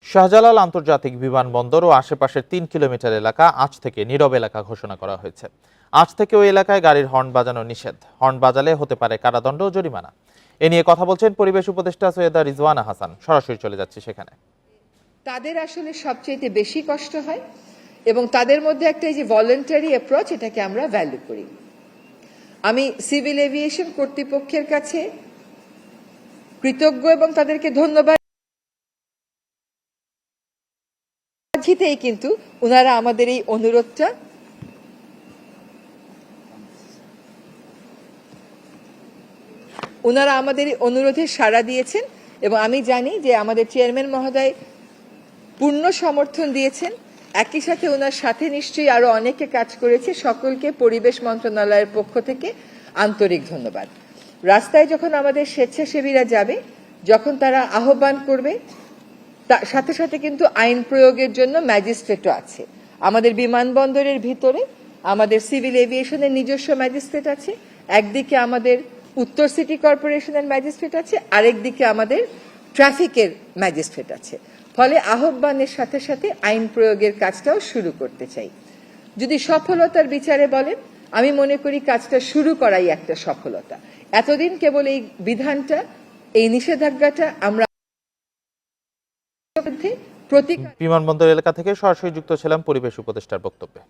শাহজালাল আন্তর্জাতিক বিমানবন্দর ও আশেপাশের ৩ কিলোমিটার এলাকা আজ থেকে নীরব এলাকা ঘোষণা করা হয়েছে। আজ থেকে ওই এলাকায় গাড়ির হর্ন বাজানো নিষেধ। হর্ন বাজালে হতে পারে কারাদণ্ড ও জরিমানা। এ নিয়ে কথা বলছেন পরিবেশ উপদেষ্টা সৈয়দা রিজওয়ানা হাসান। সরাসরি চলে যাচ্ছে সেখানে। তাদের আসলে সবচেয়ে বেশি কষ্ট হয় এবং তাদের মধ্যে একটা এই যে ভলান্টারি অ্যাপ্রোচ, এটাকে আমরা ভ্যালু করি। আমি সিভিল এভিয়েশন কর্তৃপক্ষের কাছে কৃতজ্ঞ এবং তাদেরকে ধন্যবাদ জিতেই কিন্তু ওনারা আমাদের এই অনুরোধে সাড়া দিয়েছেন এবং আমি জানি যে আমাদের চেয়ারম্যান মহোদয় পূর্ণ সমর্থন দিয়েছেন। একই সাথে ওনার সাথে নিশ্চয়ই আরো অনেকে কাজ করেছে। সকলকে পরিবেশ মন্ত্রণালয়ের পক্ষ থেকে আন্তরিক ধন্যবাদ। রাস্তায় যখন আমাদের স্বেচ্ছাসেবীরা যাবে, যখন তারা আহ্বান করবে, তার সাথে সাথে কিন্তু আইন প্রয়োগের জন্য ম্যাজিস্ট্রেটও আছে। আমাদের বিমানবন্দরের ভিতরে আমাদের সিভিল এভিয়েশনের নিজস্ব ম্যাজিস্ট্রেট আছে, একদিকে আমাদের উত্তর সিটি কর্পোরেশনের ম্যাজিস্ট্রেট আছে, আরেকদিকে আমাদের ট্রাফিকের ম্যাজিস্ট্রেট আছে। ফলে আহ্বানের সাথে সাথে আইন প্রয়োগের কাজটাও শুরু করতে চাই। যদি সফলতার বিচারে বলেন, আমি মনে করি কাজটা শুরু করাই একটা সফলতা। এতদিন কেবল এই বিধানটা, এই নিষেধাজ্ঞাটা আমরা বিমানবন্দর এলাকা থেকে সরাসরি যুক্ত ছিলাম পরিবেশ উপদেষ্টার বক্তব্যে।